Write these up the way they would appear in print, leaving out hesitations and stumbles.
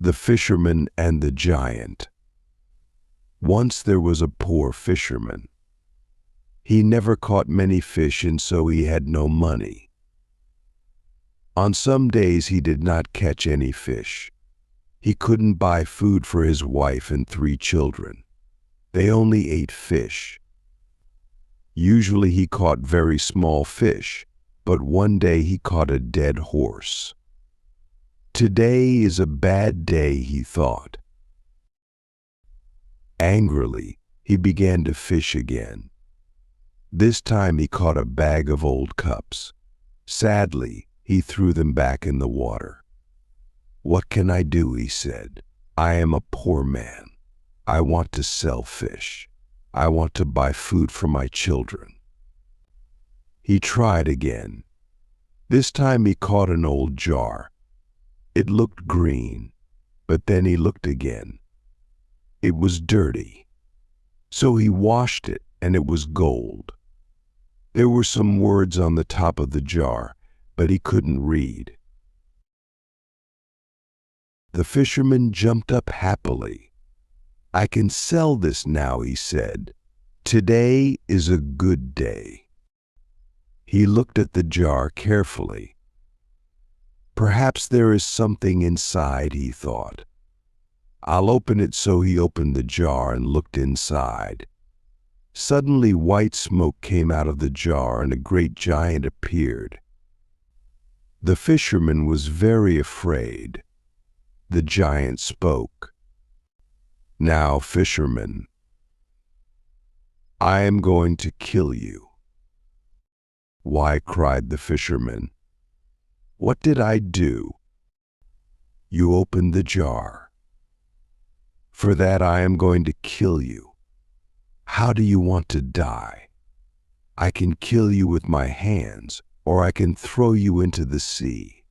The Fisherman and the Giant. Once there was a poor fisherman. He never caught many fish, and so he had no money. On some days he did not catch any fish. He couldn't buy food for his wife and 3 children. They only ate fish. Usually he caught very small fish, but one day he caught a dead horse. Today is a bad day, he thought. Angrily, he began to fish again. This time he caught a bag of old cups. Sadly, he threw them back in the water. "What can I do?" he said. "I am a poor man. I want to sell fish. I want to buy food for my children." He tried again. This time he caught an old jar. It looked green, but then he looked again. It was dirty. So he washed it, and it was gold. There were some words on the top of the jar, but he couldn't read. The fisherman jumped up happily. "I can sell this now," he said. "Today is a good day." He looked at the jar carefully. Perhaps there is something inside, he thought. "I'll open it." So he opened the jar and looked inside. Suddenly white smoke came out of the jar and a great giant appeared. The fisherman was very afraid. The giant spoke. "Now, fisherman, I am going to kill you." "Why?" cried the fisherman. "What did I do?" "You opened the jar. For that I am going to kill you. How do you want to die? I can kill you with my hands, or I can throw you into the sea.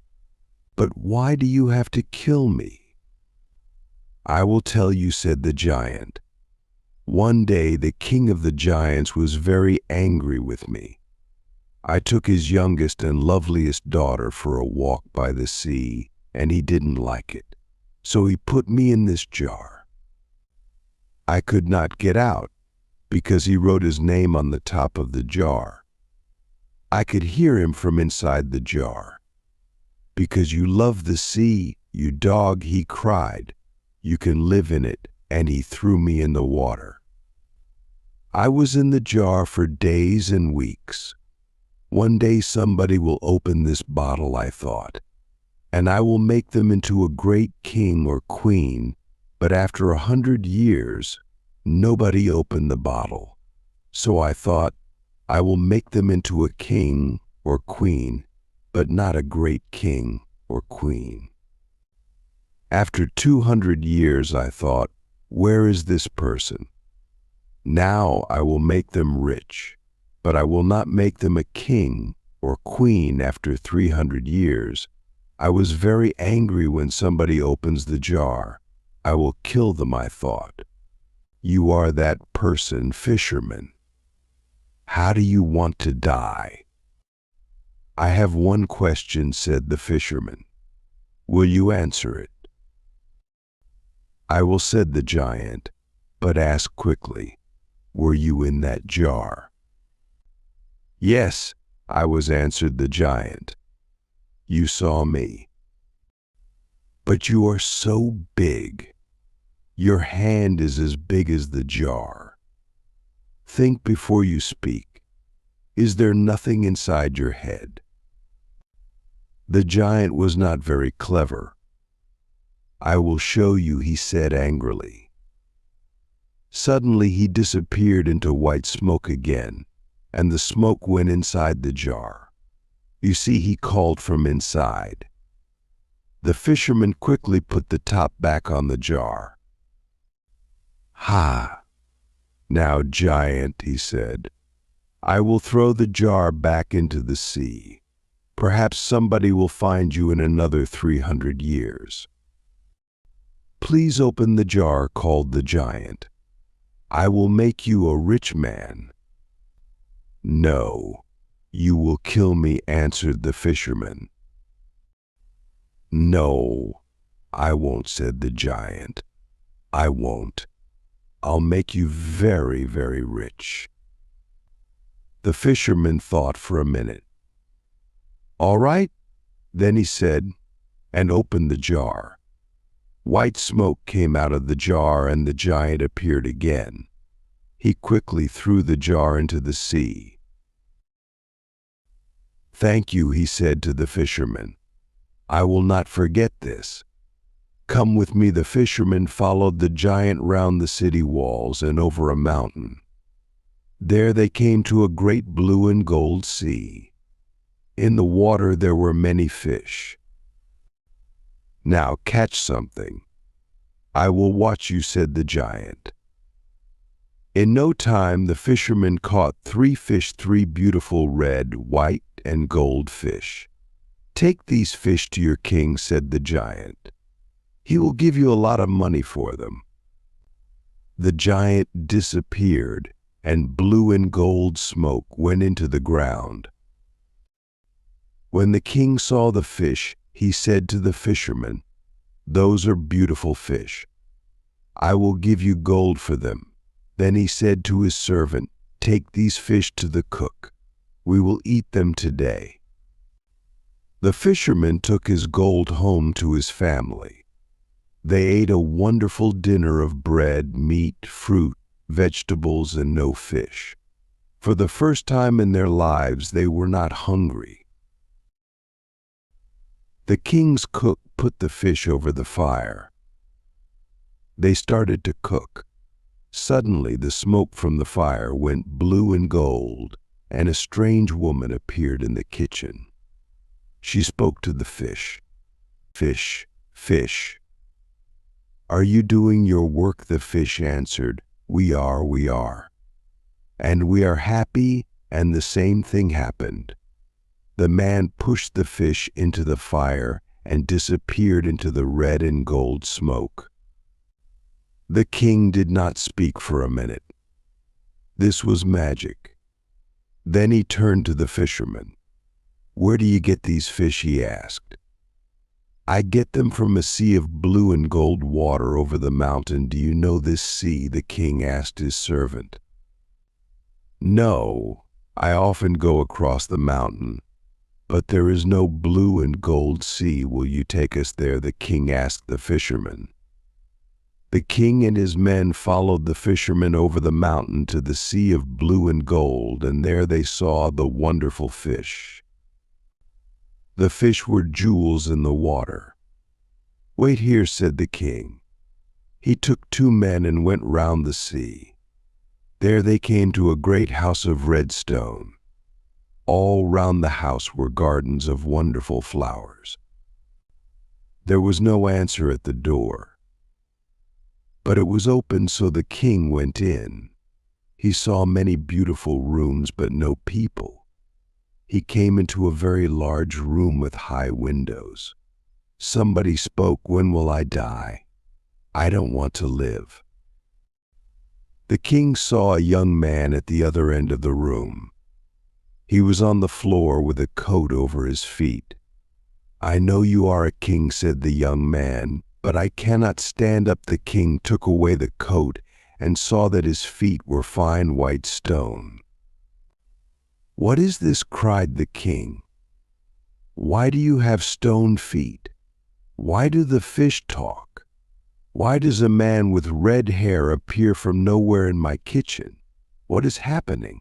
But why do you have to kill me?" "I will tell you," said the giant. "One day the king of the giants was very angry with me. I took his youngest and loveliest daughter for a walk by the sea, and he didn't like it. So he put me in this jar. I could not get out, because he wrote his name on the top of the jar. I could hear him from inside the jar. 'Because you love the sea, you dog,' he cried. 'You can live in it,' and he threw me in the water. I was in the jar for days and weeks. One day somebody will open this bottle, I thought, and I will make them into a great king or queen. But after 100 years, nobody opened the bottle. So I thought, I will make them into a king or queen, but not a great king or queen. After 200 years, I thought, where is this person? Now I will make them rich, but I will not make them a king or queen after 300 years. I was very angry when somebody opens the jar. I will kill them, I thought. You are that person, fisherman. How do you want to die? I have one question, said the fisherman. Will you answer it? I will, said the giant, but ask quickly, were you in that jar? Yes, I was, answered the giant. You saw me. But you are so big. Your hand is as big as the jar. Think before you speak. Is there nothing inside your head? The giant was not very clever. I will show you, he said angrily. Suddenly he disappeared into white smoke again, and the smoke went inside the jar. You see, he called from inside. The fisherman quickly put the top back on the jar. Ha! Now, giant, he said, I will throw the jar back into the sea. Perhaps somebody will find you in another 300 years. Please open the jar, called the giant. I will make you a rich man. No, you will kill me, answered the fisherman. "No, I won't," said the giant. "I won't. I'll make you very, very rich." The fisherman thought for a minute. "All right," then he said, and opened the jar. White smoke came out of the jar, and the giant appeared again. He quickly threw the jar into the sea. "Thank you," he said to the fisherman. "I will not forget this. Come with me." The fisherman followed the giant round the city walls and over a mountain. There they came to a great blue and gold sea. In the water there were many fish. "Now catch something. I will watch you," said the giant. In no time the fisherman caught 3 fish, 3 beautiful red, white, and gold fish. "Take these fish to your king," said the giant. "He will give you a lot of money for them." The giant disappeared, and blue and gold smoke went into the ground. When the king saw the fish, he said to the fisherman, "Those are beautiful fish. I will give you gold for them." Then he said to his servant, "Take these fish to the cook. We will eat them today." The fisherman took his gold home to his family. They ate a wonderful dinner of bread, meat, fruit, vegetables, and no fish. For the first time in their lives, they were not hungry. The king's cook put the fish over the fire. They started to cook. Suddenly, the smoke from the fire went blue and gold, and a strange woman appeared in the kitchen. She spoke to the fish. "Fish, fish, are you doing your work?" The fish answered, we are. And we are happy." And the same thing happened. The man pushed the fish into the fire and disappeared into the red and gold smoke. The king did not speak for a minute. This was magic. Then he turned to the fisherman. "Where do you get these fish?" he asked. "I get them from a sea of blue and gold water over the mountain." "Do you know this sea?" the king asked his servant. "No, I often go across the mountain, but there is no blue and gold sea. Will you take us there?" the king asked the fisherman. The king and his men followed the fisherman over the mountain to the sea of blue and gold, and there they saw the wonderful fish. The fish were jewels in the water. "Wait here," said the king. He took 2 men and went round the sea. There they came to a great house of red stone. All round the house were gardens of wonderful flowers. There was no answer at the door, but it was open, so the king went in. He saw many beautiful rooms, but no people. He came into a very large room with high windows. Somebody spoke, "When will I die? I don't want to live." The king saw a young man at the other end of the room. He was on the floor with a coat over his feet. "I know you are a king," said the young man, "but I cannot stand up." The king took away the coat and saw that his feet were fine white stone. "What is this?" cried the king. "Why do you have stone feet? Why do the fish talk? Why does a man with red hair appear from nowhere in my kitchen? What is happening?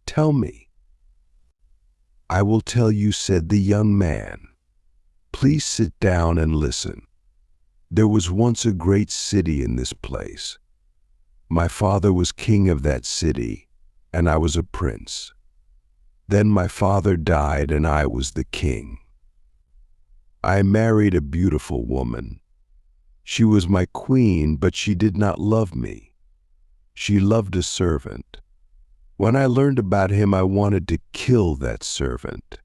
Tell me." "I will tell you," said the young man. "Please sit down and listen. There was once a great city in this place. My father was king of that city, and I was a prince. Then my father died, and I was the king. I married a beautiful woman. She was my queen, but she did not love me. She loved a servant. When I learned about him, I wanted to kill that servant.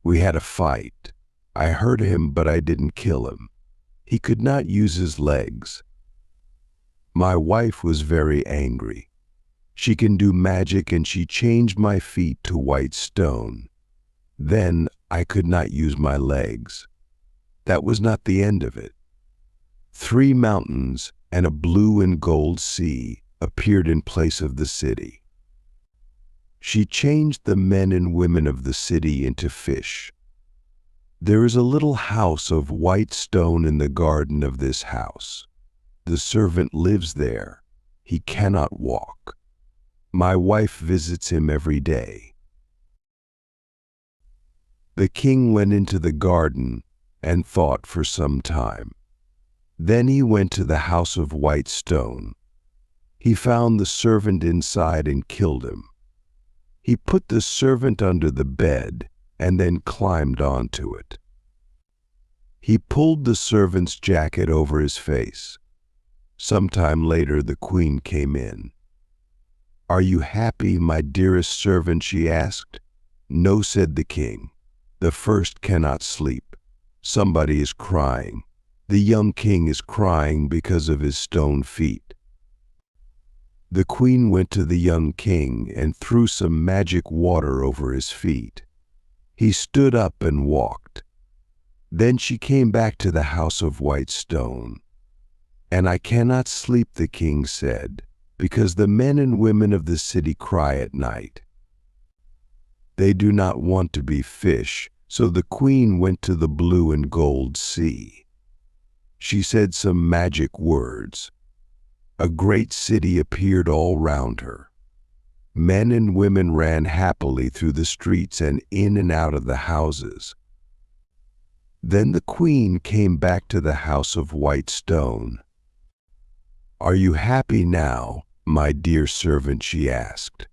We had a fight. I hurt him, but I didn't kill him. He could not use his legs. My wife was very angry. She can do magic, and she changed my feet to white stone. Then I could not use my legs. That was not the end of it. 3 mountains and a blue and gold sea appeared in place of the city. She changed the men and women of the city into fish. There is a little house of white stone in the garden of this house. The servant lives there. He cannot walk. My wife visits him every day. The king went into the garden and thought for some time. Then he went to the house of white stone. He found the servant inside and killed him. He put the servant under the bed and then climbed onto it. He pulled the servant's jacket over his face. Sometime later, the queen came in. "Are you happy, my dearest servant?" she asked. "No," said the king. "The first cannot sleep. Somebody is crying. The young king is crying because of his stone feet." The queen went to the young king and threw some magic water over his feet. He stood up and walked. Then she came back to the house of white stone. "And I cannot sleep," the king said, "because the men and women of the city cry at night. They do not want to be fish." So the queen went to the blue and gold sea. She said some magic words. A great city appeared all round her. Men and women ran happily through the streets and in and out of the houses. Then the queen came back to the house of white stone. "Are you happy now, my dear servant?" she asked.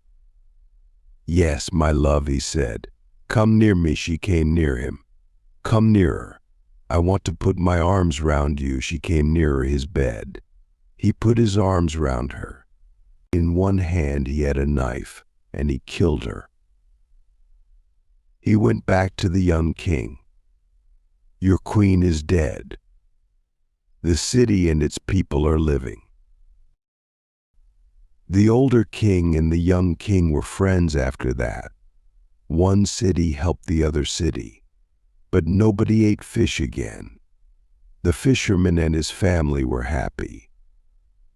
"Yes, my love," he said. "Come near me." She came near him. "Come nearer. I want to put my arms round you." She came nearer his bed. He put his arms round her. In one hand he had a knife, and he killed her. He went back to the young king. "Your queen is dead. The city and its people are living." The older king and the young king were friends after that. One city helped the other city, but nobody ate fish again. The fisherman and his family were happy.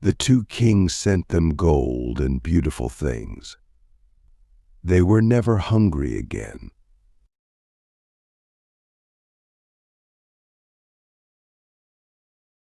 The 2 kings sent them gold and beautiful things. They were never hungry again.